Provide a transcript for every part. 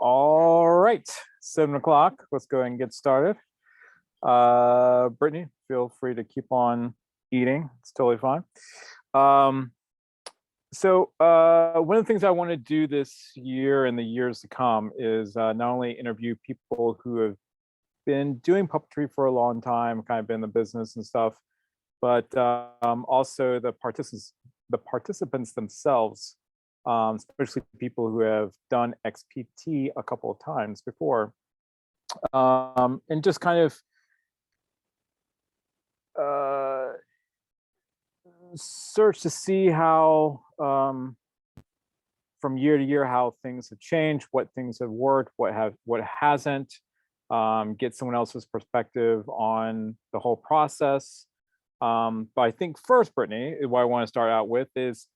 All right, 7 o'clock. Let's go ahead and get started. Brittany, feel free to keep on eating. It's totally fine. One of the things I want to do this year and the years to come is not only interview people who have been doing puppetry for a long time, kind of been in the business and stuff, but also the participants themselves, especially people who have done XPT a couple of times before, and just kind of search to see how from year to year how things have changed, what things have worked, what hasn't, get someone else's perspective on the whole process. But I think first, Brittany, what I want to start out with is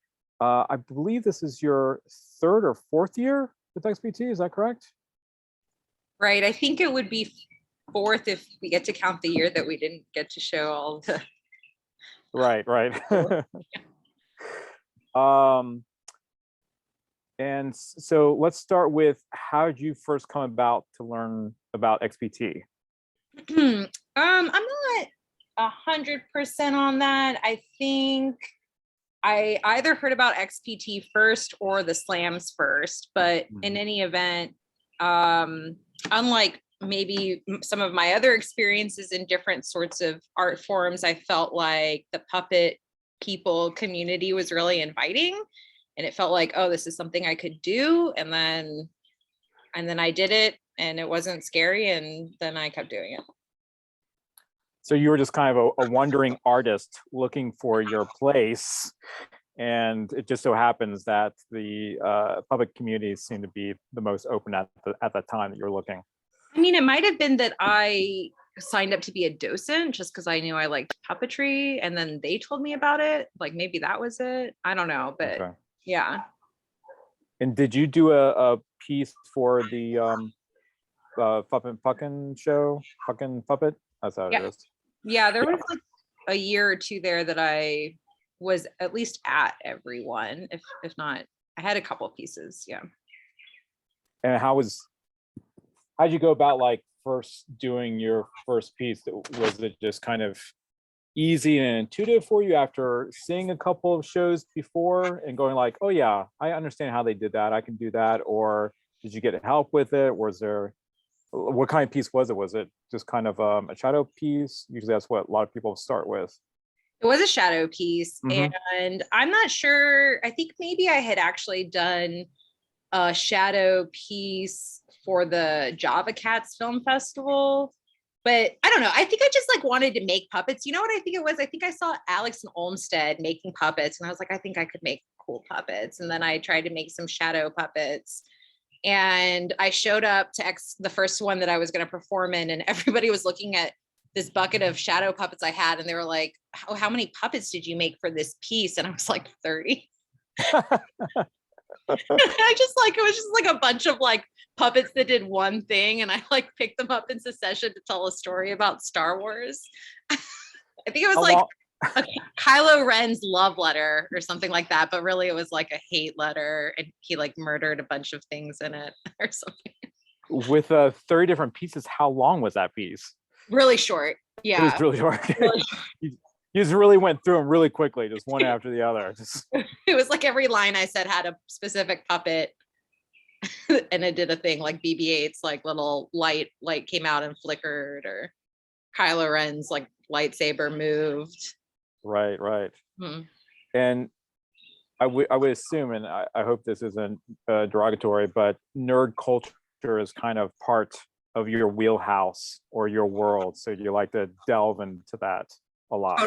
I believe this is your third or fourth year with XPT. Is that correct? Right. I think it would be fourth if we get to count the year that we didn't get to show all the. Right. And so let's start with, how did you first come about to learn about XPT? I'm not 100% on that. I think I either heard about XPT first or the slams first, but in any event, unlike maybe some of my other experiences in different sorts of art forms, I felt like the puppet people community was really inviting, and it felt like, oh, this is something I could do. And then I did it and it wasn't scary, and then I kept doing it. So you were just kind of a wandering artist looking for your place, and it just so happens that the public community seemed to be the most open at that time that you were looking. I mean, it might have been that I signed up to be a docent just because I knew I liked puppetry, and then they told me about it. Like, maybe that was it. I don't know, but okay. Yeah. And did you do a piece for the Fucking show? Fucking Puppet? That's how it is. Yeah, there was like a year or two there that I was at least at every one, if not, I had a couple of pieces. Yeah. And how'd you go about like first doing your first piece? Was it just kind of easy and intuitive for you after seeing a couple of shows before and going like, oh yeah, I understand how they did that, I can do that? Or did you get help with it? What kind of piece was it? Was it just kind of a shadow piece? Usually that's what a lot of people start with. It was a shadow piece. And I'm not sure, I think maybe I had actually done a shadow piece for the Java Cats Film Festival, but I don't know. I think I just like wanted to make puppets. You know what I think it was? I think I saw Alex and Olmsted making puppets, and I was like, I think I could make cool puppets. And then I tried to make some shadow puppets, and I showed up to the first one that I was going to perform in, and everybody was looking at this bucket of shadow puppets I had, and they were like, how many puppets did you make for this piece? And I was like, 30. It was just like a bunch of like puppets that did one thing, and I like picked them up in succession to tell a story about Star Wars. I think it was Kylo Ren's love letter or something like that, but really it was like a hate letter, and he like murdered a bunch of things in it or something. With 30 different pieces, how long was that piece? Really short. Yeah. It was really short. Really short. You just really went through them really quickly, just one after the other. It was like every line I said had a specific puppet, and it did a thing like BB-8's like little light came out and flickered, or Kylo Ren's like lightsaber moved. Right. And I would assume, and I hope this isn't derogatory, but nerd culture is kind of part of your wheelhouse or your world, so you like to delve into that a lot.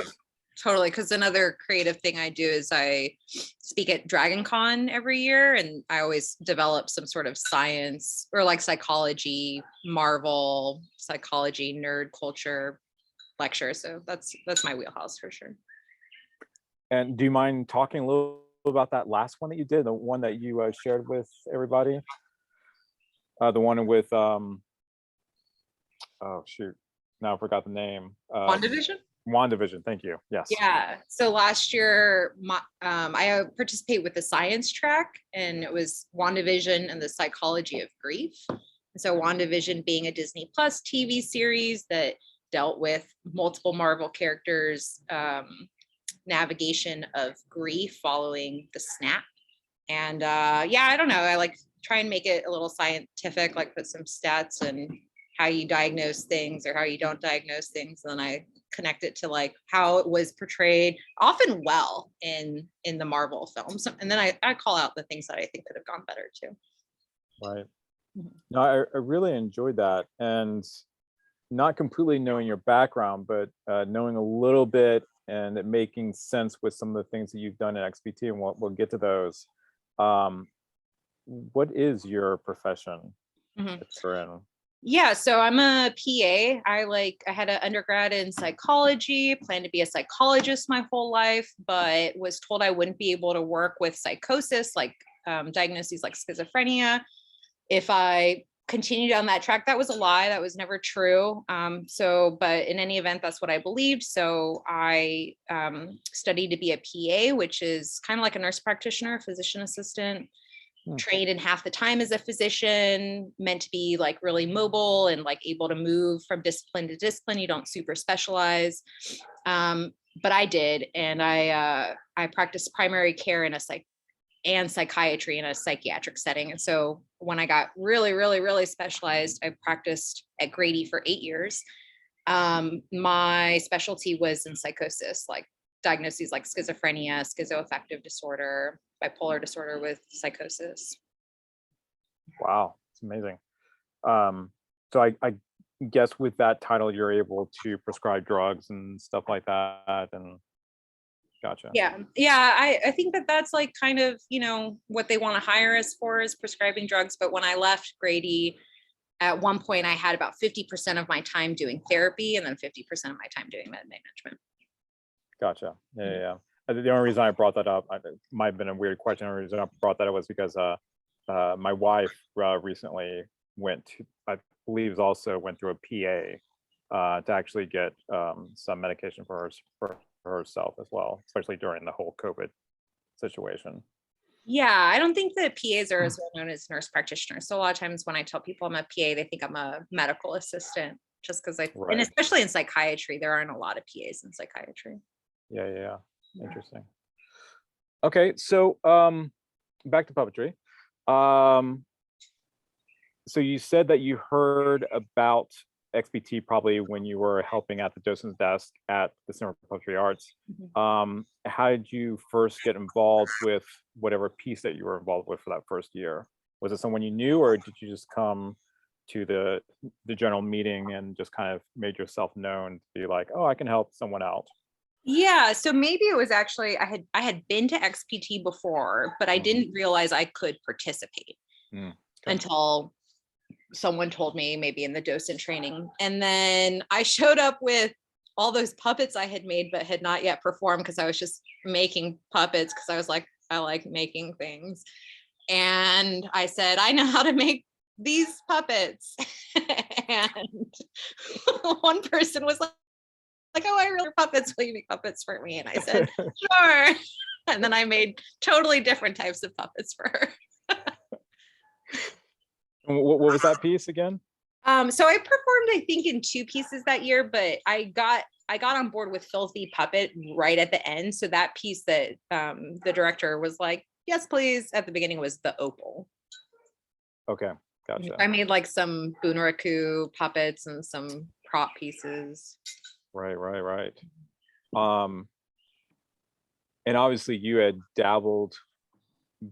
Totally, because another creative thing I do is I speak at Dragon Con every year, and I always develop some sort of science or like psychology, Marvel, psychology, nerd culture lecture. So that's my wheelhouse for sure. And do you mind talking a little about that last one that you did, the one that you shared with everybody? The one with oh shoot, now I forgot the name. WandaVision? WandaVision. Thank you. Yes. Yeah. So last year, I participate with the science track, and it was WandaVision and the psychology of grief. And so WandaVision being a Disney Plus TV series that dealt with multiple Marvel characters, navigation of grief following the snap. And yeah, I don't know. I like try and make it a little scientific, like put some stats and how you diagnose things or how you don't diagnose things. And then I connect it to like how it was portrayed, often well in the Marvel films. And then I call out the things that I think could have gone better too. Right. Mhm. No, I really enjoyed that, and not completely knowing your background, but knowing a little bit and it making sense with some of the things that you've done at XPT, and we'll get to those. What is your profession Mhm. that you're in? Yeah, so I'm a PA. I had an undergrad in psychology, planned to be a psychologist my whole life, but was told I wouldn't be able to work with psychosis, like diagnoses like schizophrenia, if I continued down that track. That was a lie. That was never true. But in any event, that's what I believed. So I studied to be a PA, which is kind of like a nurse practitioner, physician assistant. Trained in half the time as a physician, meant to be like really mobile and like able to move from discipline to discipline. You don't super specialize. But I did. And I practiced primary care in and psychiatry in a psychiatric setting. And so when I got really, really, really specialized, I practiced at Grady for 8 years. My specialty was in psychosis, like diagnoses like schizophrenia, schizoaffective disorder, bipolar disorder with psychosis. Wow, it's amazing. So I guess with that title, you're able to prescribe drugs and stuff like that. And gotcha. Yeah. I think that that's like kind of, what they want to hire us for is prescribing drugs. But when I left Grady, at one point I had about 50% of my time doing therapy and then 50% of my time doing med management. Gotcha. Yeah. The only reason I brought that up, it might have been a weird question. The only reason I brought that up was because my wife recently I believe also went through a PA to actually get some medication for herself as well, especially during the whole COVID situation. Yeah, I don't think that PAs are as well known as nurse practitioners. So a lot of times when I tell people I'm a PA, they think I'm a medical assistant, just because and especially in psychiatry, there aren't a lot of PAs in psychiatry. Yeah. Interesting. Okay, so back to puppetry. So you said that you heard about XPT probably when you were helping at the docent's desk at the Center for Puppetry Arts. How did you first get involved with whatever piece that you were involved with for that first year? Was it someone you knew, or did you just come to the general meeting and just kind of made yourself known to be like, oh, I can help someone out? Yeah, so maybe it was actually I had been to XPT before, but I didn't realize I could participate until someone told me, maybe in the docent training. And then I showed up with all those puppets I had made but had not yet performed, because I was just making puppets because I was like, I like making things. And I said, I know how to make these puppets. And one person was like, oh, I really puppets. Will you make puppets for me? And I said, sure. And then I made totally different types of puppets for her. What was that piece again? So I performed, I think, in 2 pieces that year, but I got on board with Filthy Puppet right at the end. So that piece that the director was like, yes, please, at the beginning was the Opal. Okay, gotcha. I made like some Bunraku puppets and some prop pieces. Right. And obviously you had dabbled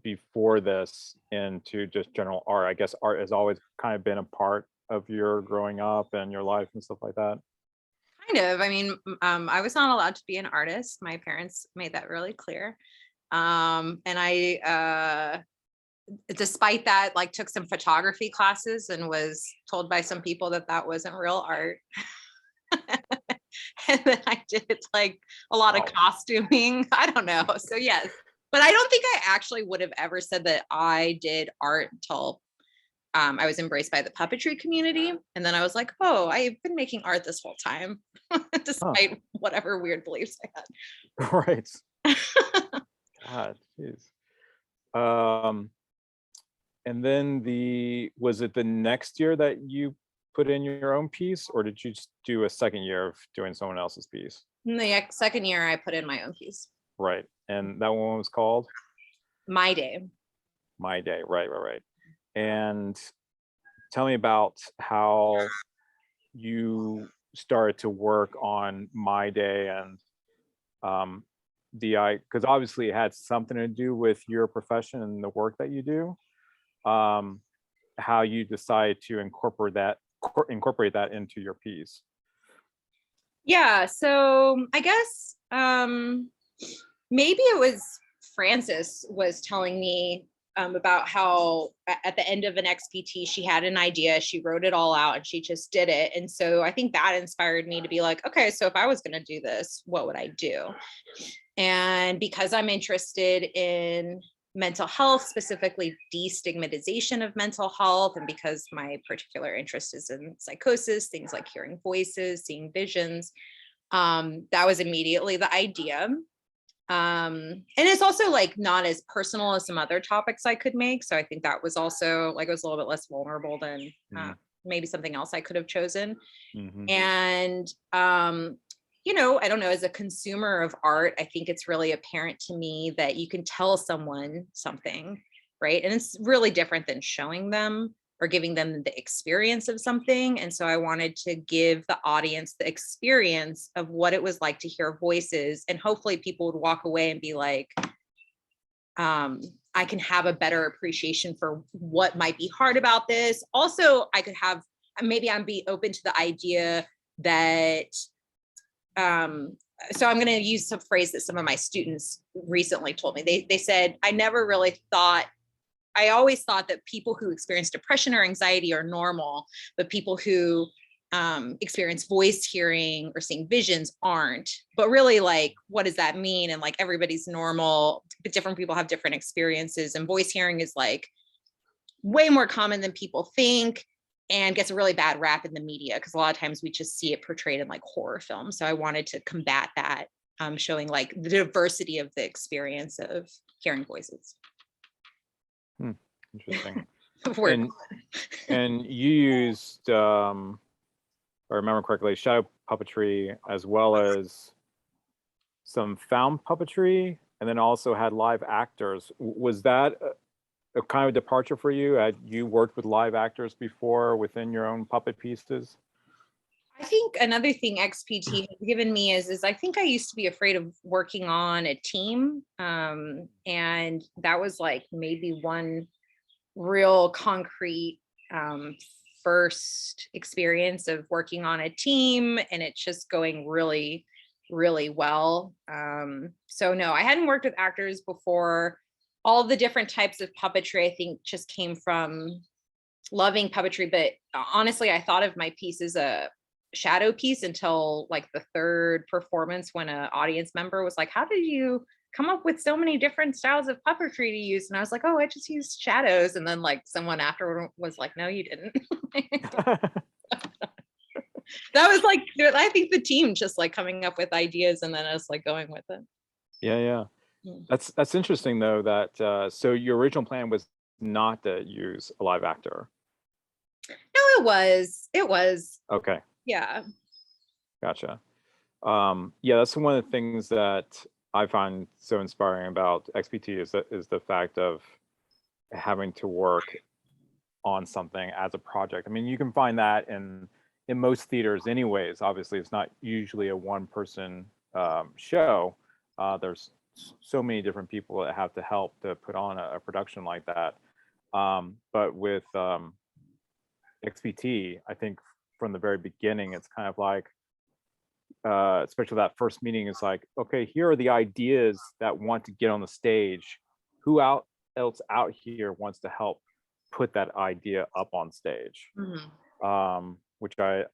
before this into just general art. I guess art has always kind of been a part of your growing up and your life and stuff like that. Kind of. I mean, I was not allowed to be an artist. My parents made that really clear. And I, despite that, like took some photography classes and was told by some people that that wasn't real art. And then I did like a lot of costuming. I don't know. So yes, but I don't think I actually would have ever said that I did art until I was embraced by the puppetry community. And then I was like, oh, I've been making art this whole time, despite whatever weird beliefs I Right. had. God, jeez. And then was it the next year that you put in your own piece, or did you just do a second year of doing someone else's piece? In the second year, I put in my own piece. Right. And that one was called My Day. My Day. Right. And tell me about how you started to work on My Day, and because obviously it had something to do with your profession and the work that you do. How you decide to incorporate that into your piece. Yeah, so I guess maybe it was Frances was telling me about how at the end of an XPT, she had an idea, she wrote it all out, and she just did it. And so I think that inspired me to be like, okay, so if I was going to do this, what would I do? And because I'm interested in mental health, specifically destigmatization of mental health, and because my particular interest is in psychosis, things like hearing voices, seeing visions, that was immediately the idea. And it's also like not as personal as some other topics I could make. So I think that was also like, it was a little bit less vulnerable than maybe something else I could have chosen. Mm-hmm. And I don't know, as a consumer of art, I think it's really apparent to me that you can tell someone something, right? And it's really different than showing them or giving them the experience of something. And so I wanted to give the audience the experience of what it was like to hear voices. And hopefully people would walk away and be like, I can have a better appreciation for what might be hard about this. Also, I could have, maybe I'd be open to the idea that, so I'm going to use some phrase that some of my students recently told me. They said, I always thought that people who experience depression or anxiety are normal, but people who experience voice hearing or seeing visions aren't. But really, like, what does that mean? And like, everybody's normal, but different people have different experiences. And voice hearing is like way more common than people think, and gets a really bad rap in the media because a lot of times we just see it portrayed in like horror films. So I wanted to combat that, showing like the diversity of the experience of hearing voices. Interesting. and you used, if I remember correctly, shadow puppetry as well as some found puppetry, and then also had live actors. Was that a kind of departure for you? Had you worked with live actors before within your own puppet pieces? I think another thing XPT has given me is I think I used to be afraid of working on a team. And that was like maybe one real concrete first experience of working on a team, and it's just going really, really well. So no, I hadn't worked with actors before. All the different types of puppetry, I think, just came from loving puppetry. But honestly, I thought of my piece as a shadow piece until like the third performance, when an audience member was like, how did you come up with so many different styles of puppetry to use? And I was like, oh, I just used shadows. And then like someone afterward was like, no, you didn't. That was like, I think the team just like coming up with ideas and then us like going with it. Yeah. That's interesting though, that so your original plan was not to use a live actor. No, it was Okay. Yeah. Gotcha. Yeah, that's one of the things that I find so inspiring about XPT is the fact of having to work on something as a project. I mean, you can find that in most theaters anyways. Obviously, it's not usually a one-person show. There's so many different people that have to help to put on a production like that. But with XPT, I think from the very beginning, it's kind of like, especially that first meeting, is like, okay, here are the ideas that want to get on the stage. Who else out here wants to help put that idea up on stage? Mm-hmm. Which I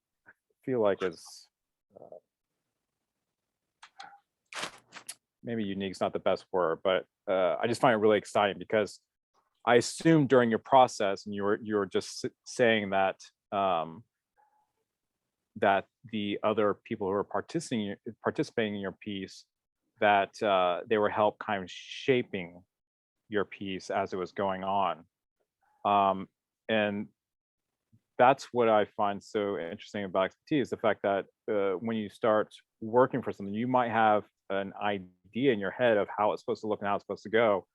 feel like is maybe unique is not the best word, but I just find it really exciting because I assume during your process, and you were just saying that that the other people who are participating in your piece, that they were help kind of shaping your piece as it was going on. And that's what I find so interesting about XPT, is the fact that when you start working for something, you might have an idea in your head of how it's supposed to look and how it's supposed to go.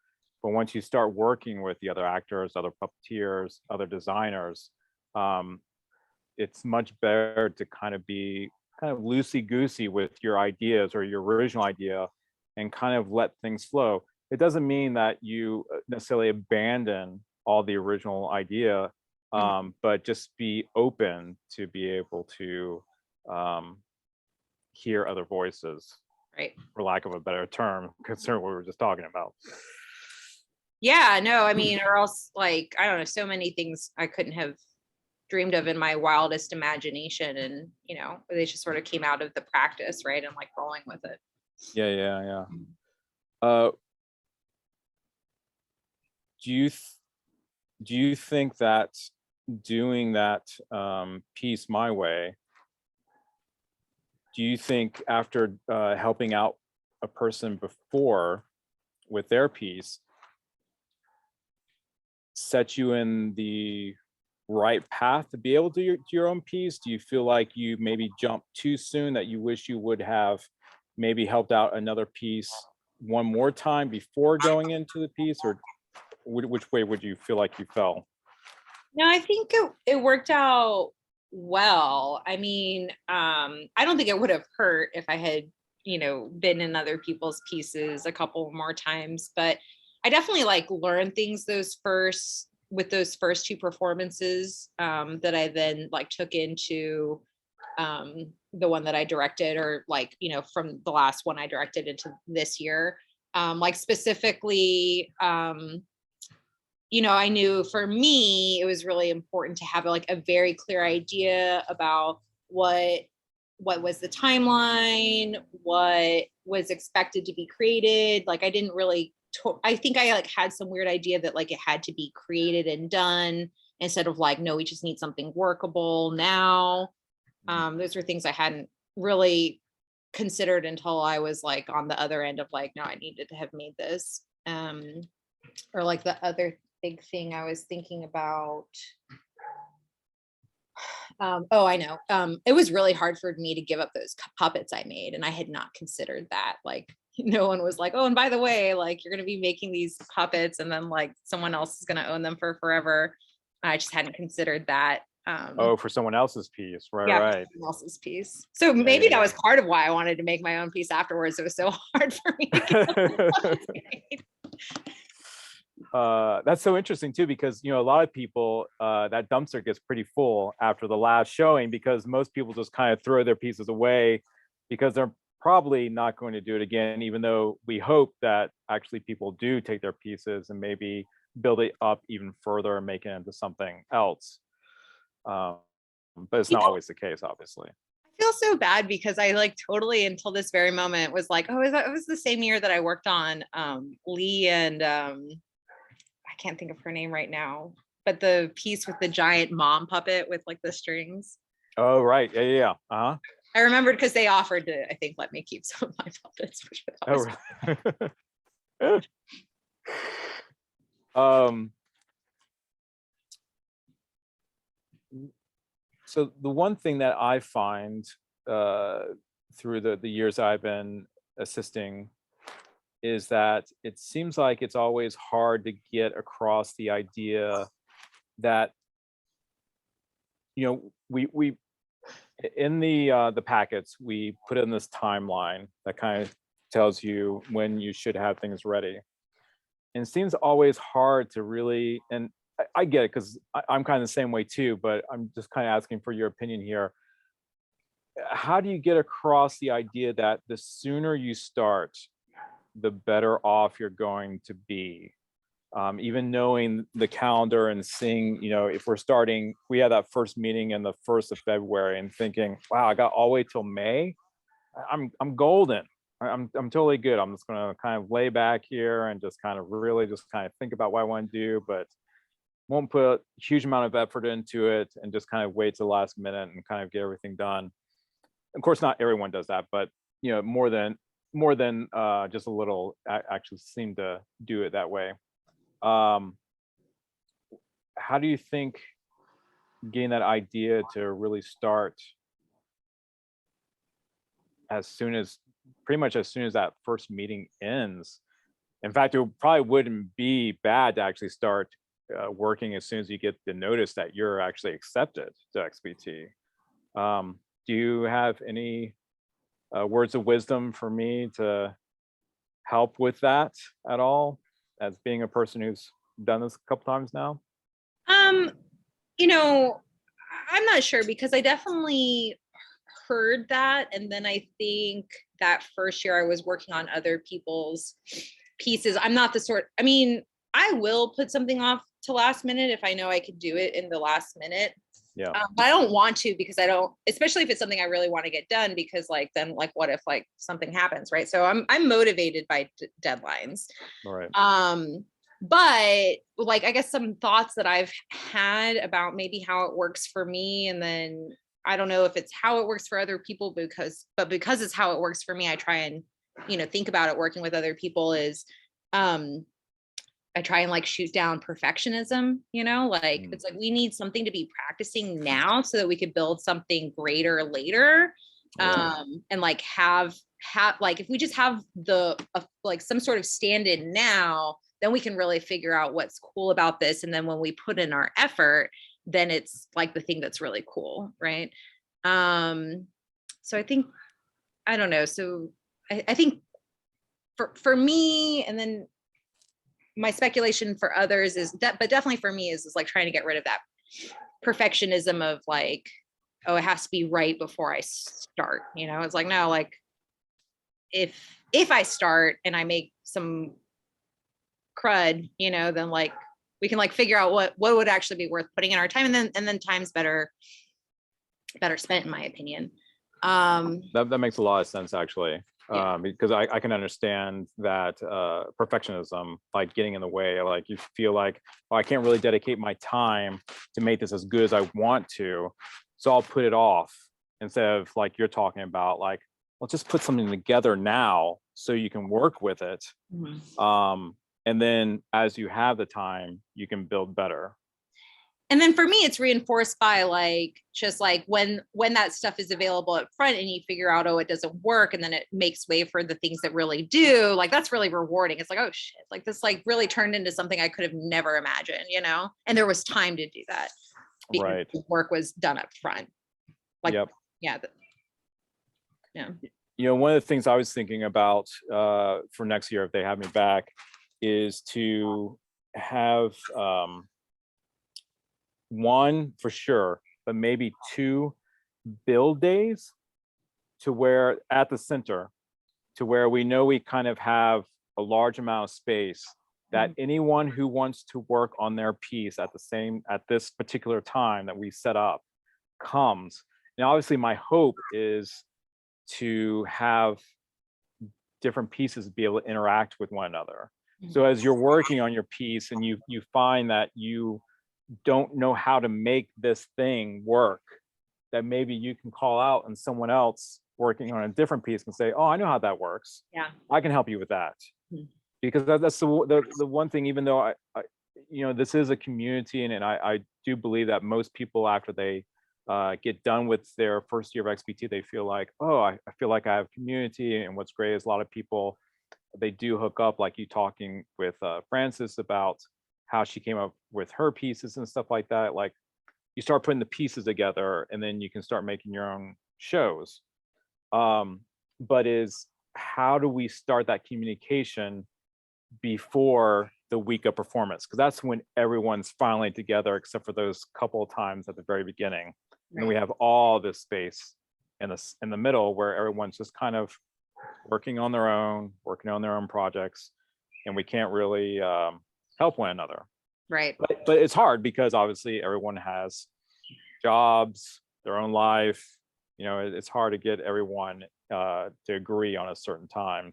But once you start working with the other actors, other puppeteers, other designers, it's much better to kind of be kind of loosey goosey with your ideas or your original idea, and kind of let things flow. It doesn't mean that you necessarily abandon all the original idea, but just be open to be able to hear other voices, Right. for lack of a better term, considering what we were just talking about. Yeah, no, I mean, or else, like, I don't know, so many things I couldn't have dreamed of in my wildest imagination, and they just sort of came out of the practice, right, and like rolling with it. Yeah. Uh, do you think that doing that piece my way, do you think after helping out a person before with their piece, set you in the right path to be able to do your own piece? Do you feel like you maybe jumped too soon, that you wish you would have maybe helped out another piece one more time before going into the piece, or which way would you feel like you fell? No, I think it worked out well. I mean, I don't think it would have hurt if I had, been in other people's pieces a couple more times, but I definitely like learned things those first two performances, that I then like took into the one that I directed, or like, from the last one I directed into this year. Like specifically, I knew for me, it was really important to have like a very clear idea about what was the timeline, what was expected to be created. Like I didn't really, I think I like had some weird idea that like it had to be created and done, instead of like, no, we just need something workable now. Those were things I hadn't really considered until I was like on the other end of like, no, I needed to have made this. Or like the other big thing I was thinking about. Oh, I know. It was really hard for me to give up those puppets I made, and I had not considered that. Like, no one was like, oh, and by the way, like you're going to be making these puppets, and then like someone else is going to own them for forever. I just hadn't considered that. Oh, for someone else's piece, right? Yeah, Right. for someone else's piece. So maybe that was part of why I wanted to make my own piece afterwards. It was so hard for me to get that's so interesting too, because a lot of people, that dumpster gets pretty full after the last showing, because most people just kind of throw their pieces away because they're probably not going to do it again, even though we hope that actually people do take their pieces and maybe build it up even further and make it into something else. But it's not always the case, obviously. I feel so bad because I like totally, until this very moment, was like, oh, it was the same year that I worked on Lee and I can't think of her name right now, but the piece with the giant mom puppet with like the strings. Oh, right. Yeah. Uh-huh. I remembered because they offered to, I think, let me keep some of my puppets. Which was so the one thing that I find through the years I've been assisting is that it seems like it's always hard to get across the idea that we in the packets we put in this timeline that kind of tells you when you should have things ready, and it seems always hard to really, and I get it because I'm kind of the same way too, but I'm just kind of asking for your opinion here. How do you get across the idea that the sooner you start, the better off you're going to be? Even knowing the calendar and seeing, if we had that first meeting in the 1st of February and thinking, wow, I got all the way till May. I'm golden. I'm totally good. I'm just gonna kind of lay back here and just kind of really just kind of think about what I want to do. But won't put a huge amount of effort into it and just kind of wait to the last minute and kind of get everything done. Of course, not everyone does that, but more than just a little actually seem to do it that way. How do you think getting that idea to really start pretty much as soon as that first meeting ends? In fact, it probably wouldn't be bad to actually start working as soon as you get the notice that you're actually accepted to XPT. Do you have any words of wisdom for me to help with that at all, as being a person who's done this a couple times now? You know, I'm not sure, because I definitely heard that. And then I think that first year I was working on other people's pieces. I'm not the sort, I mean, I will put something off to last minute if I know I could do it in the last minute. Yeah. But I don't want to, because I don't, especially if it's something I really want to get done, because then what if something happens, right? So I'm motivated by deadlines. All right. But I guess some thoughts that I've had about maybe how it works for me, and then I don't know if it's how it works for other people, because it's how it works for me, I try and think about it working with other people, is I try and shoot down perfectionism, it's we need something to be practicing now so that we could build something greater later. Yeah. And have if we just have some sort of stand-in now, then we can really figure out what's cool about this. And then when we put in our effort, then it's the thing that's really cool. Right. So I think, I don't know. So I think for me, and then my speculation for others is that, but definitely for me is trying to get rid of that perfectionism of oh, it has to be right before I start. It's no, if I start and I make some crud, then we can figure out what would actually be worth putting in our time, and then time's better spent, in my opinion. That makes a lot of sense, actually. Yeah. Because I can understand that perfectionism, getting in the way, you feel oh, I can't really dedicate my time to make this as good as I want to, so I'll put it off, instead of you're talking about let's just put something together now so you can work with it. Mm-hmm. And then as you have the time, you can build better. And then for me, it's reinforced by just when that stuff is available up front and you figure out, oh, it doesn't work, and then it makes way for the things that really do, that's really rewarding. It's oh shit, this really turned into something I could have never imagined, and there was time to do that because Right. the work was done up front. Yep. Yeah. Yeah. One of the things I was thinking about for next year, if they have me back, is to have one for sure, but maybe 2 build days, to where at the center, to where we know we kind of have a large amount of space, that anyone who wants to work on their piece at this particular time that we set up comes. And obviously my hope is to have different pieces be able to interact with one another. So as you're working on your piece and you find that you don't know how to make this thing work, that maybe you can call out and someone else working on a different piece and say, oh, I know how that works. Yeah. I can help you with that. Mm-hmm. Because that's the one thing, even though I this is a community, and I do believe that most people, after they get done with their first year of XPT, they feel oh, I feel like I have community. And what's great is a lot of people, they do hook up, like you talking with Frances about how she came up with her pieces and stuff like that. You start putting the pieces together, and then you can start making your own shows. But how do we start that communication before the week of performance? Because that's when everyone's finally together, except for those couple of times at the very beginning. Right. And we have all this space in the middle where everyone's just kind of working on their own projects, and we can't really help one another. Right. But it's hard, because obviously everyone has jobs, their own life. It's hard to get everyone to agree on a certain time.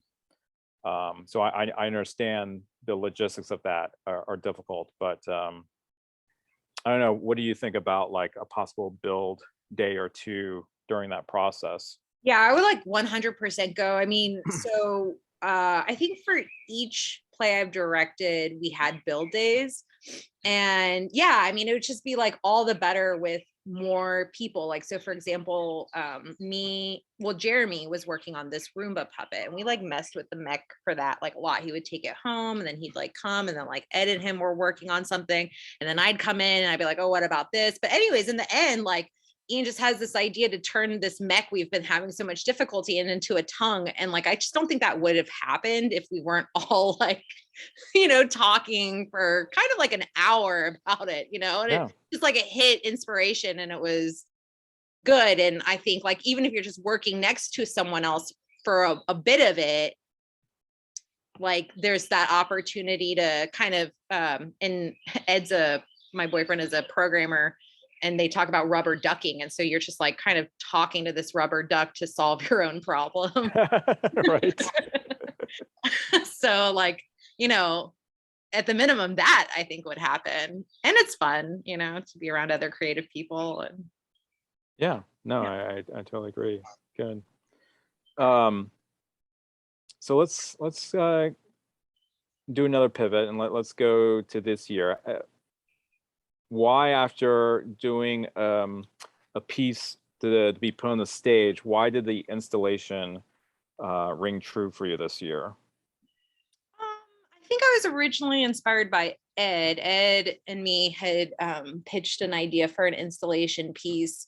So I understand the logistics of that are difficult, but I don't know, what do you think about like a possible build day or two during that process? Yeah, I would like 100% go. I mean, so I think for each play I've directed, we had build days. And yeah, I mean, it would just be like all the better with more people. Like, so for example, Jeremy was working on this Roomba puppet, and we like messed with the mech for that like a lot. He would take it home and then he'd like come and then like Ed and him were working on something. And then I'd come in and I'd be like, oh, what about this? But anyways, in the end, like Ian just has this idea to turn this mech we've been having so much difficulty in into a tongue. And like, I just don't think that would have happened if we weren't all like, talking for kind of like an hour about it, and Yeah. it just like it hit inspiration and it was good. And I think like, even if you're just working next to someone else for a bit of it, like there's that opportunity to kind of, and my boyfriend is a programmer, and they talk about rubber ducking. And so you're just like kind of talking to this rubber duck to solve your own problem. Right. So like, at the minimum that I think would happen. And it's fun, to be around other creative people. And Yeah. No, yeah. I totally agree. Good. So let's do another pivot and let's go to this year. Why, after doing a piece to be put on the stage, why did the installation ring true for you this year? I think I was originally inspired by Ed. Ed and me had pitched an idea for an installation piece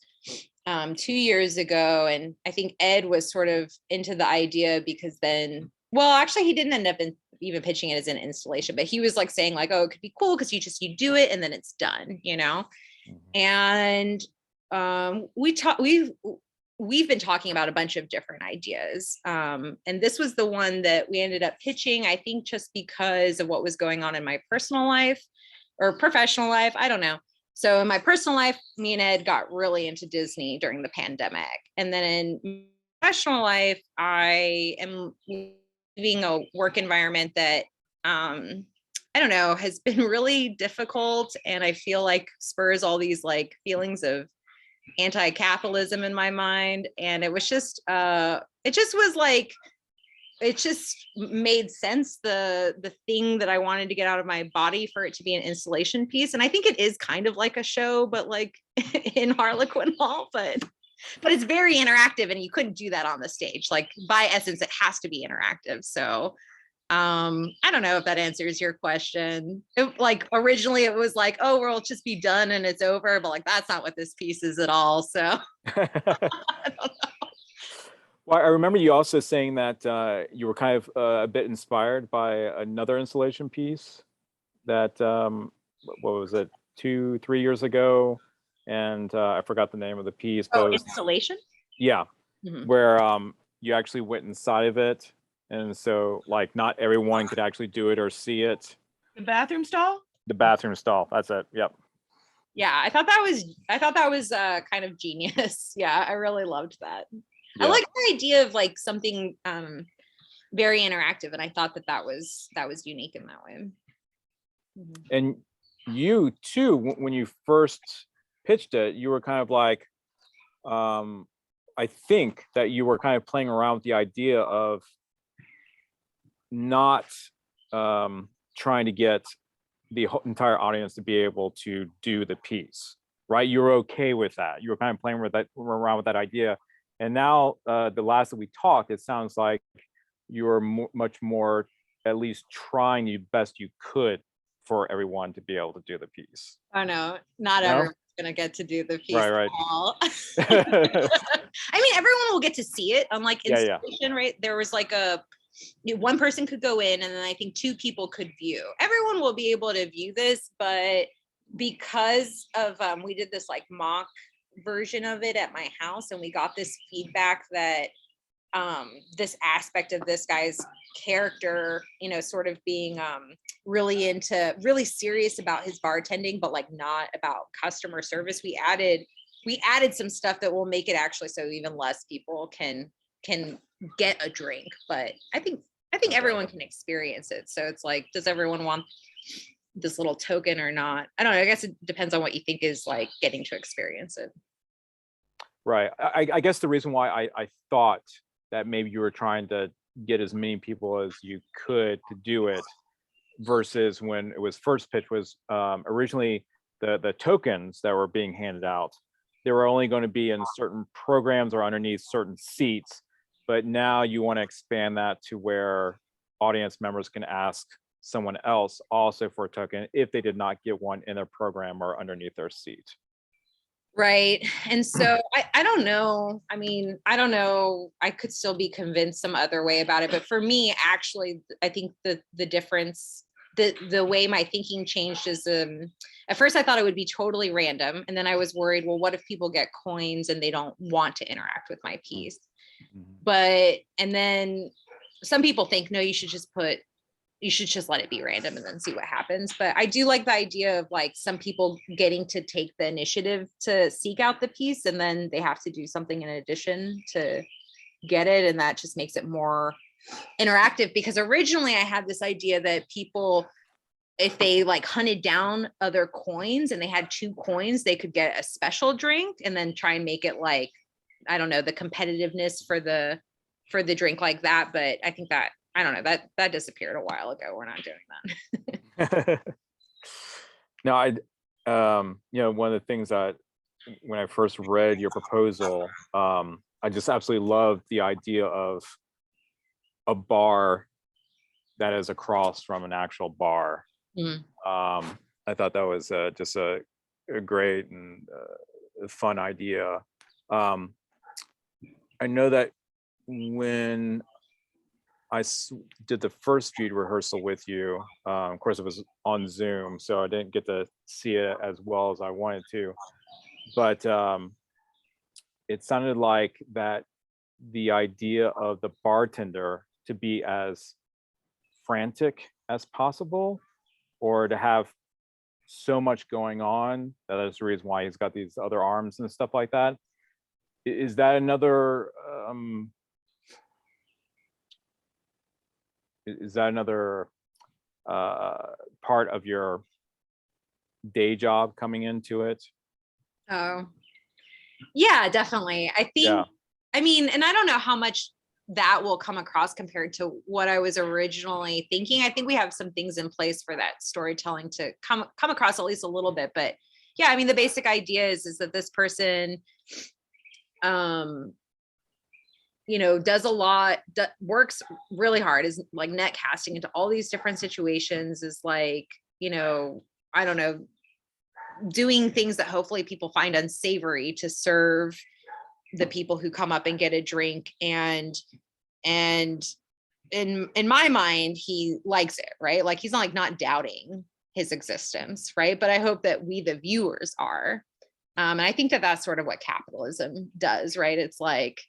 2 years ago. And I think Ed was sort of into the idea because then, well, actually, he didn't end up even pitching it as an installation, but he was like saying like, oh, it could be cool because you do it and then it's done, Mhm. And we've been talking about a bunch of different ideas. And this was the one that we ended up pitching, I think, just because of what was going on in my personal life or professional life. I don't know. So in my personal life, me and Ed got really into Disney during the pandemic. And then in professional life, I am living a work environment that I don't know, has been really difficult. And I feel like spurs all these like feelings of anti-capitalism in my mind. And it was just it just made sense, the thing that I wanted to get out of my body, for it to be an installation piece. And I think it is kind of like a show, but like in Harlequin Hall, but it's very interactive, and you couldn't do that on the stage. Like by essence, it has to be interactive. So I don't know if that answers your question. Like originally it was like, oh, we'll just be done and it's over, but like that's not what this piece is at all. So I don't know. Well, I remember you also saying that you were kind of a bit inspired by another installation piece that what was it, 2-3 years ago, and I forgot the name of the piece, but Oh, it was, installation. yeah, Mhm. where you actually went inside of it, and so like not everyone could actually do it or see it. The bathroom stall? The bathroom stall. That's it. Yep. Yeah, I thought that was kind of genius. Yeah, I really loved that. I Yeah. like the idea of like something very interactive, and I thought that was unique in that way. Mhm. And you too, when you first pitched it, you were kind of like, I think that you were kind of playing around with the idea of not trying to get the entire audience to be able to do the piece, right? You were okay with that. You were kind of playing with that, around with that idea. And now, the last that we talked, it sounds like you were much more, at least trying the best you could for everyone to be able to do the piece. I know not No? everyone's gonna get to do the piece Right. at all. I mean, everyone will get to see it. Unlike Yeah, yeah. installation, right? There was like one person could go in, and then I think two people could view. Everyone will be able to view this, but because of we did this like mock version of it at my house, and we got this feedback that this aspect of this guy's character, sort of being really serious about his bartending, but like not about customer service. We added some stuff that will make it actually so even less people can get a drink. But I think everyone can experience it. So it's like, does everyone want this little token or not. I don't know. I guess it depends on what you think is like getting to experience it. Right. I guess the reason why I thought that maybe you were trying to get as many people as you could to do it versus when it was first pitched was originally the tokens that were being handed out, they were only going to be in certain programs or underneath certain seats. But now you want to expand that to where audience members can ask someone else also for a token if they did not get one in their program or underneath their seat. Right. And so I don't know. I mean, I don't know. I could still be convinced some other way about it. But for me, actually, I think the difference, the way my thinking changed is at first I thought it would be totally random. And then I was worried, well, what if people get coins and they don't want to interact with my piece? And then some people think, no, you should just let it be random and then see what happens. But I do like the idea of like some people getting to take the initiative to seek out the piece, and then they have to do something in addition to get it. And that just makes it more interactive, because originally I had this idea that people, if they like hunted down other coins and they had 2 coins, they could get a special drink and then try and make it like, I don't know, the competitiveness for the drink like that. But I think that, I don't know, that disappeared a while ago. We're not doing that. No, one of the things that when I first read your proposal, I just absolutely loved the idea of a bar that is across from an actual bar. I thought that was just a great and fun idea. I know that when I did the first feed rehearsal with you, of course it was on Zoom, so I didn't get to see it as well as I wanted to, but it sounded like that the idea of the bartender to be as frantic as possible, or to have so much going on, that's the reason why he's got these other arms and stuff like that. Is that another part of your day job coming into it? Oh, yeah, definitely. I think, Yeah. I mean, and I don't know how much that will come across compared to what I was originally thinking. I think we have some things in place for that storytelling to come across at least a little bit. But yeah, I mean, the basic idea is that this person, does a lot, works really hard, is like net casting into all these different situations, is like, I don't know, doing things that hopefully people find unsavory to serve the people who come up and get a drink. And in my mind, he likes it, right? Like he's not doubting his existence, right? But I hope that we, the viewers, are. And I think that that's sort of what capitalism does, right? It's like,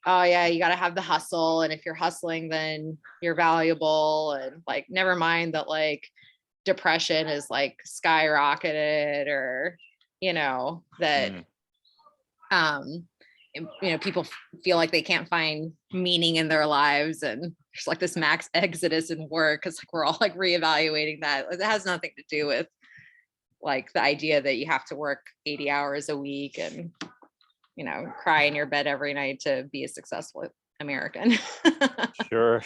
oh yeah, you got to have the hustle, and if you're hustling, then you're valuable, and like never mind that like depression is like skyrocketed, or that people feel like they can't find meaning in their lives, and there's like this max exodus in work, because like we're all like reevaluating that. It has nothing to do with like the idea that you have to work 80 hours a week and cry in your bed every night to be a successful American. Sure.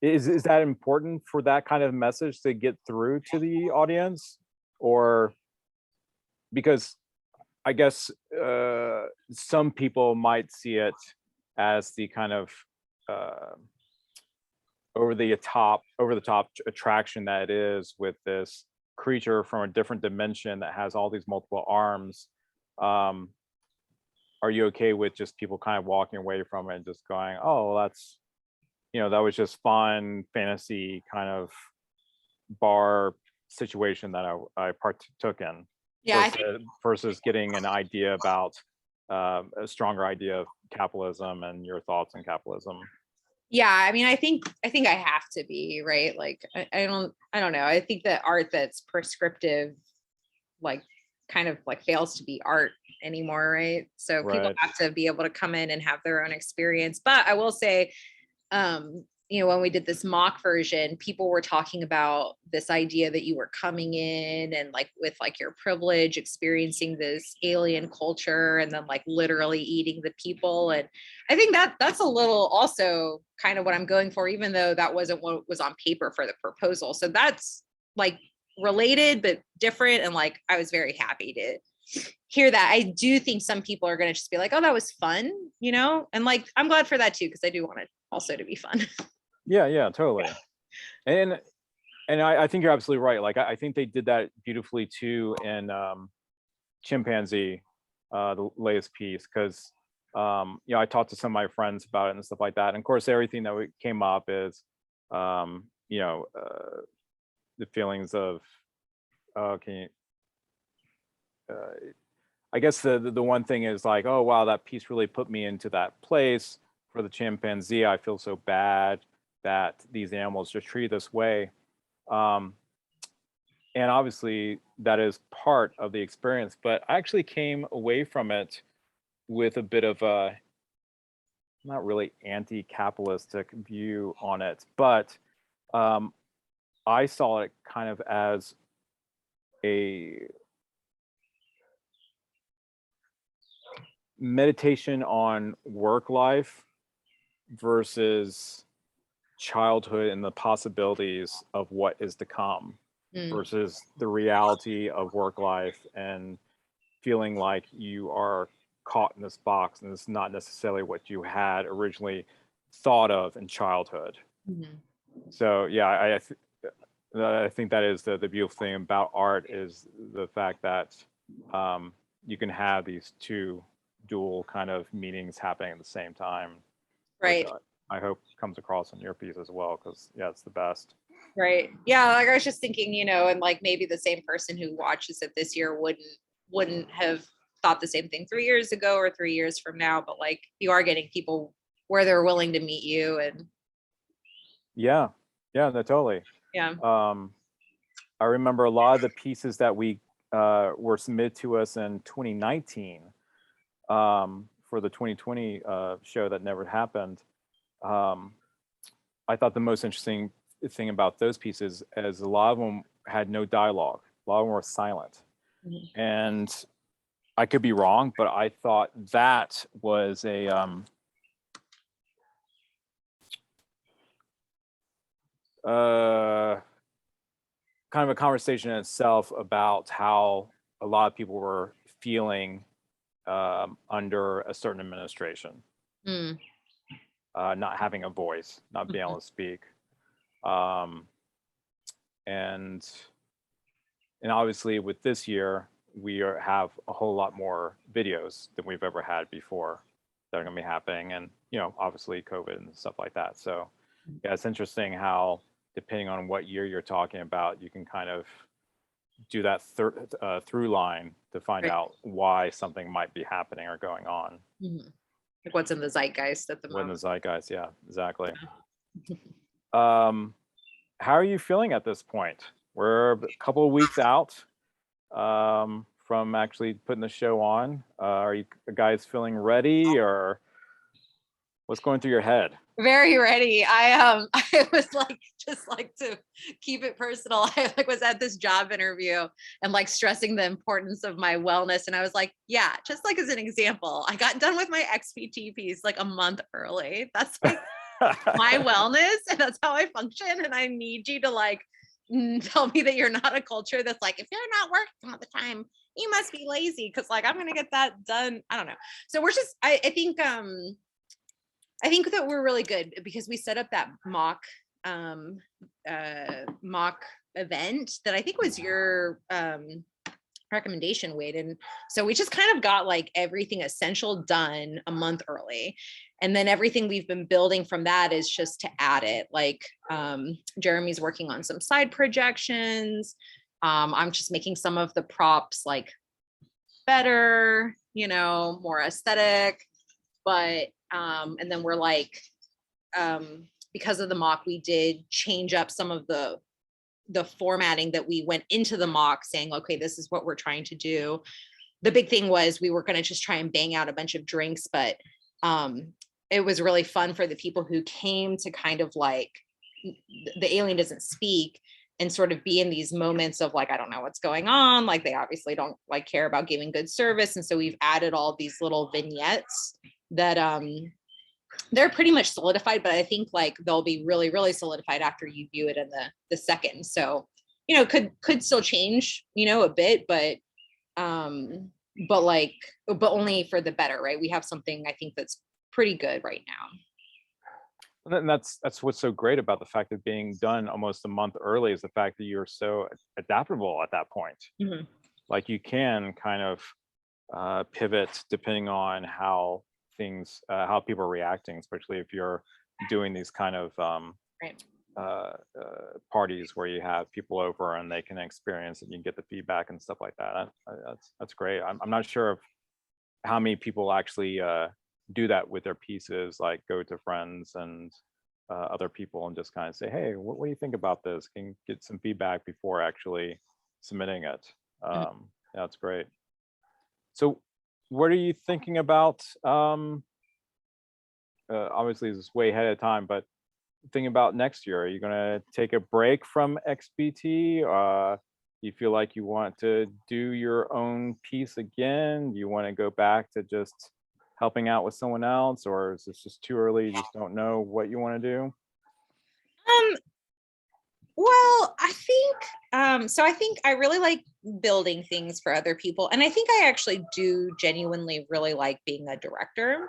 Is that important for that kind of message to get through to the audience? Or because I guess some people might see it as the kind of over the top attraction that it is, with this creature from a different dimension that has all these multiple arms. Are you okay with just people kind of walking away from it and just going, oh, that's, that was just fun fantasy kind of bar situation that I partook in? Yeah, versus getting an idea about a stronger idea of capitalism and your thoughts on capitalism. Yeah, I mean, I think I have to be, right. Like I don't know. I think that art that's prescriptive, like kind of like fails to be art anymore, right? So people have to be able to come in and have their own experience. But I will say, when we did this mock version, people were talking about this idea that you were coming in and like with like your privilege, experiencing this alien culture and then like literally eating the people. And I think that that's a little also kind of what I'm going for, even though that wasn't what was on paper for the proposal. So that's like related, but different. And like, I was very happy to hear that. I do think some people are going to just be like, oh, that was fun, and like, I'm glad for that too, because I do want it also to be fun. Yeah, totally. And I think you're absolutely right. Like I think they did that beautifully too in Chimpanzee, the latest piece, because I talked to some of my friends about it and stuff like that. And of course, everything that came up is the feelings of I guess the one thing is like, oh wow, that piece really put me into that place. For the chimpanzee, I feel so bad that these animals just treated this way. And obviously that is part of the experience, but I actually came away from it with a bit of a not really anti-capitalistic view on it, but I saw it kind of as a meditation on work life versus childhood and the possibilities of what is to come versus the reality of work life and feeling like you are caught in this box and it's not necessarily what you had originally thought of in childhood. So yeah, I think that is the beautiful thing about art, is the fact that you can have these two dual kind of meanings happening at the same time. Right. I hope comes across in your piece as well, because yeah, it's the best. Right. Yeah. Like I was just thinking, and like maybe the same person who watches it this year wouldn't have thought the same thing 3 years ago or 3 years from now, but like you are getting people where they're willing to meet you. And yeah, no, totally. Yeah. I remember a lot of the pieces that we were submitted to us in 2019 for the 2020 show that never happened. I thought the most interesting thing about those pieces is a lot of them had no dialogue. A lot of them were silent. And I could be wrong, but I thought that was a kind of a conversation in itself about how a lot of people were feeling under a certain administration. Not having a voice, not being able to speak. And obviously with this year, we have a whole lot more videos than we've ever had before that are going to be happening. And, obviously COVID and stuff like that. So yeah, it's interesting how, depending on what year you're talking about, you can kind of do that through line to find out why something might be happening or going on. Like what's in the zeitgeist at the moment. In the zeitgeist, yeah, exactly. How are you feeling at this point? We're a couple of weeks out from actually putting the show on. Are you guys feeling ready, or what's going through your head? Very ready. I was like, just like to keep it personal, I like was at this job interview and like stressing the importance of my wellness. And I was like, yeah, just like as an example, I got done with my XPT piece like a month early. That's like my wellness, and that's how I function. And I need you to like tell me that you're not a culture that's like, if you're not working all the time, you must be lazy. Cause like, I'm going to get that done. I don't know. So we're just, I think that we're really good because we set up that mock event that I think was your recommendation, Wade. And so we just kind of got like everything essential done a month early. And then everything we've been building from that is just to add it. Like Jeremy's working on some side projections. I'm just making some of the props like better, more aesthetic. But and then we're like, because of the mock, we did change up some of the formatting that we went into the mock saying, okay, this is what we're trying to do. The big thing was we were going to just try and bang out a bunch of drinks, but it was really fun for the people who came to kind of like, the alien doesn't speak, and sort of be in these moments of like, I don't know what's going on. Like they obviously don't like care about giving good service. And so we've added all these little vignettes that they're pretty much solidified, but I think like they'll be really, really solidified after you view it in the second. So, you know, could still change, you know, a bit, but like, but only for the better, right? We have something I think that's pretty good right now. And that's what's so great about the fact that being done almost a month early is the fact that you're so adaptable at that point. Mhm. Like you can kind of pivot depending on how things, how people are reacting, especially if you're doing these kind of Right. parties where you have people over and they can experience and you can get the feedback and stuff like that. That's great. I'm not sure of how many people actually do that with their pieces, like go to friends and other people and just kind of say, hey, what do you think about this? Can you get some feedback before actually submitting it? Yeah, that's great. So what are you thinking about? Obviously this is way ahead of time, but thinking about next year, are you going to take a break from XPT? Do you feel like you want to do your own piece again? Do you want to go back to just helping out with someone else, or is this just too early? You just don't know what you want to do? Well, I think so I think I really like building things for other people, and I think I actually do genuinely really like being a director.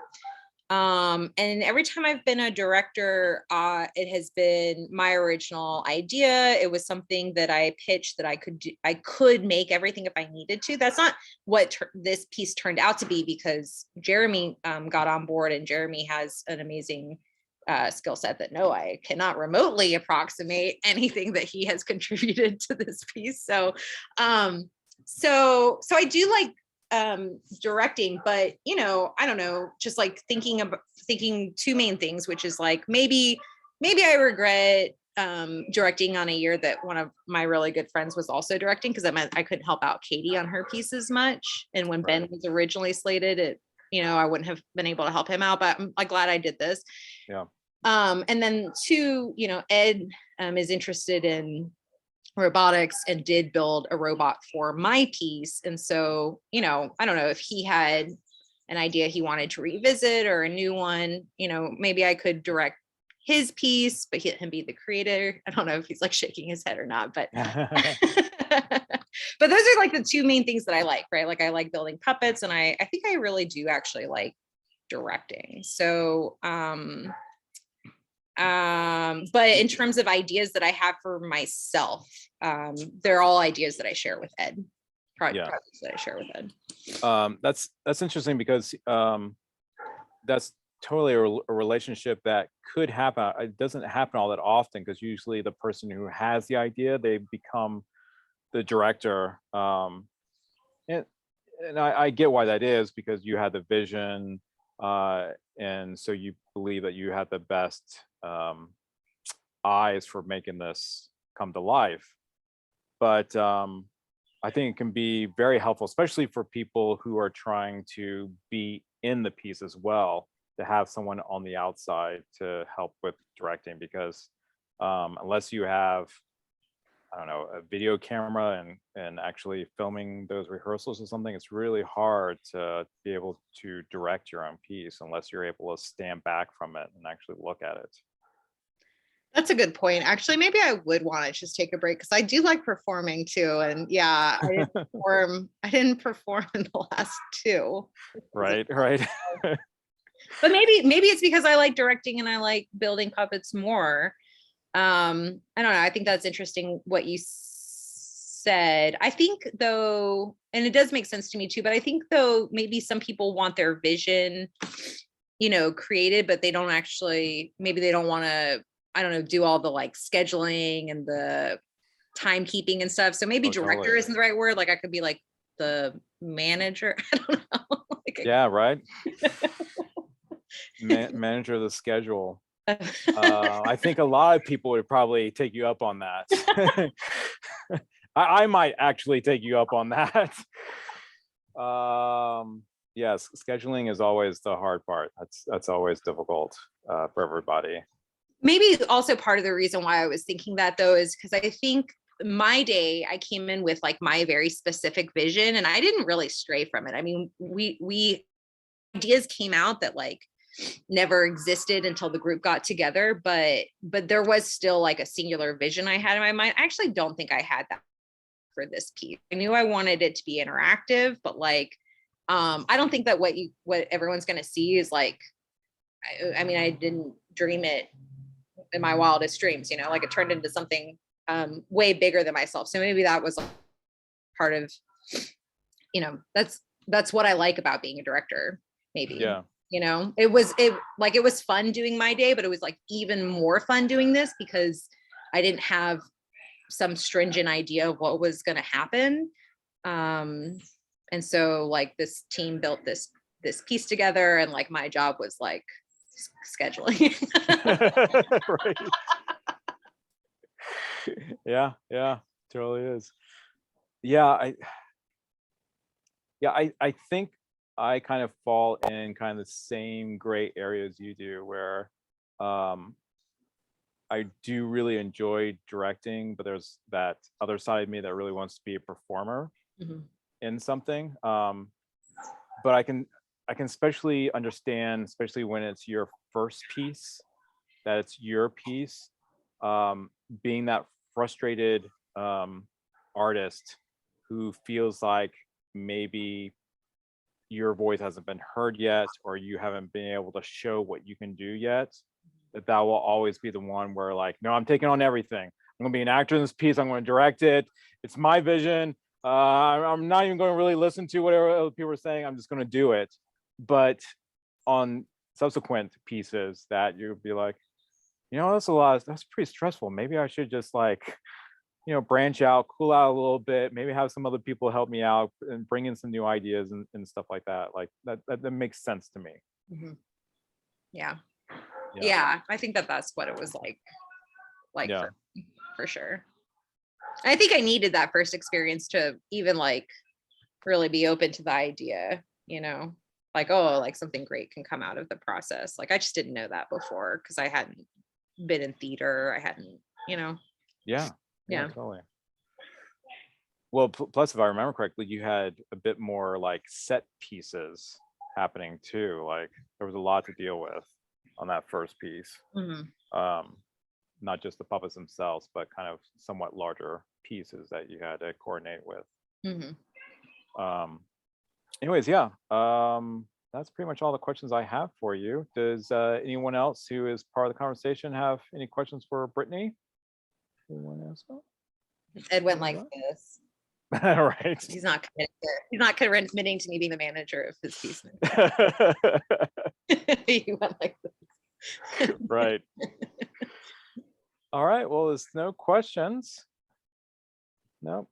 And every time I've been a director, it has been my original idea. It was something that I pitched that I could do, I could make everything if I needed to. That's not what this piece turned out to be, because Jeremy got on board, and Jeremy has an amazing skill set that no, I cannot remotely approximate anything that he has contributed to this piece. So so I do like directing, but you know, I don't know, just like thinking two main things, which is like maybe I regret directing on a year that one of my really good friends was also directing, because that meant I couldn't help out Katie on her piece as much. And when Ben was originally slated, it, you know, I wouldn't have been able to help him out, but I'm glad I did this. Yeah. And then two, you know, Ed is interested in robotics and did build a robot for my piece. And so, you know, I don't know if he had an idea he wanted to revisit or a new one, you know, maybe I could direct his piece, but him be the creator. I don't know if he's like shaking his head or not, but but those are like the two main things that I like, right? Like I like building puppets, and I think I really do actually like directing. So but in terms of ideas that I have for myself, they're all ideas that I share with Ed. Projects that I share with Ed. That's interesting, because that's totally a relationship that could happen. It doesn't happen all that often, because usually the person who has the idea, they become the director. And I get why that is, because you had the vision, and so you believe that you had the best eyes for making this come to life. But I think it can be very helpful, especially for people who are trying to be in the piece as well, to have someone on the outside to help with directing, because unless you have, I don't know, a video camera and actually filming those rehearsals or something, it's really hard to be able to direct your own piece unless you're able to stand back from it and actually look at it. That's a good point. Actually, maybe I would want to just take a break, because I do like performing too. And yeah, I didn't perform in the last two. Right. But maybe it's because I like directing and I like building puppets more. I don't know. I think that's interesting what you said. I think though, and it does make sense to me too, but I think though maybe some people want their vision, you know, created, but they don't actually, maybe they don't want to, I don't know, do all the like scheduling and the timekeeping and stuff. So maybe director isn't the right word. Like I could be like the manager. I don't know. Yeah, right. Manager of the schedule. I think a lot of people would probably take you up on that. I might actually take you up on that. yes, scheduling is always the hard part. That's always difficult for everybody. Maybe also part of the reason why I was thinking that though is because I think my day I came in with like my very specific vision and I didn't really stray from it. I mean, we ideas came out that like never existed until the group got together, but there was still like a singular vision I had in my mind. I actually don't think I had that for this piece. I knew I wanted it to be interactive, but like I don't think that what everyone's going to see is like I mean, I didn't dream it in my wildest dreams, you know, like it turned into something way bigger than myself. So maybe that was part of, you know, that's what I like about being a director, maybe. Yeah. You know, it was fun doing my day, but it was like even more fun doing this because I didn't have some stringent idea of what was going to happen. And so like this team built this piece together and like my job was like scheduling. Right. Yeah, totally is. I think I kind of fall in kind of the same gray areas you do, where I do really enjoy directing, but there's that other side of me that really wants to be a performer in something. But I can especially understand, especially when it's your first piece, that it's your piece, being that frustrated artist who feels like maybe your voice hasn't been heard yet, or you haven't been able to show what you can do yet. That will always be the one where like, no, I'm taking on everything. I'm gonna be an actor in this piece. I'm gonna direct it. It's my vision. I'm not even going to really listen to whatever other people are saying. I'm just going to do it. But on subsequent pieces, that you'll be like, you know, that's pretty stressful. Maybe I should just like, you know, branch out, cool out a little bit, maybe have some other people help me out and bring in some new ideas and stuff like that. Like that makes sense to me. Yeah, I think that's what it was like yeah. for sure. I think I needed that first experience to even like really be open to the idea, you know, like, oh, like something great can come out of the process. Like I just didn't know that before because I hadn't been in theater. I hadn't, you know. Yeah, Yeah. totally. Well, plus, if I remember correctly, you had a bit more like set pieces happening too. Like there was a lot to deal with on that first piece. Not just the puppets themselves, but kind of somewhat larger pieces that you had to coordinate with. Anyways, that's pretty much all the questions I have for you. Does anyone else who is part of the conversation have any questions for Britnay? Anyone else? Ed went like this. Right. He's not committing to me being the manager of his piece. He went like this. Right. All right. Well, there's no questions. No.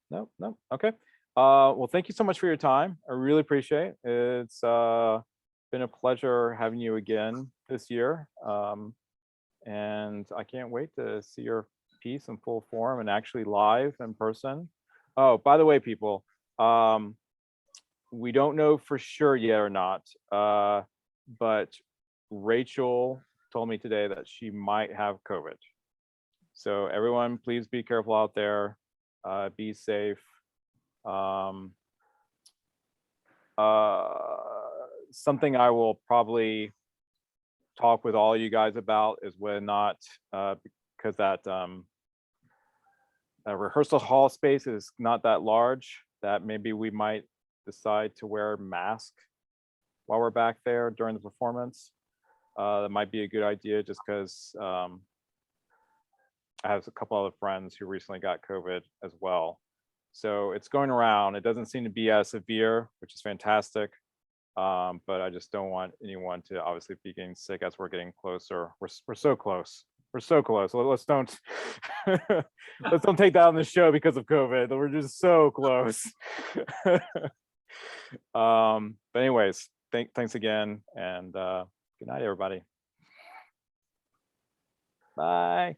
Okay. Well, thank you so much for your time. I really appreciate it. It's been a pleasure having you again this year. And I can't wait to see your piece in full form and actually live in person. Oh, by the way, people, we don't know for sure yet or not, but Rachel told me today that she might have COVID. So everyone, please be careful out there. Be safe. Something I will probably talk with all you guys about is whether or not, because that rehearsal hall space is not that large, that maybe we might decide to wear a mask while we're back there during the performance. That might be a good idea, just because I have a couple other friends who recently got COVID as well. So it's going around. It doesn't seem to be as severe, which is fantastic. But I just don't want anyone to obviously be getting sick as we're getting closer. We're so close. We're so close. Let's don't let's don't take that on the show because of COVID. We're just so close. But anyways, thanks again, and good night, everybody. Bye.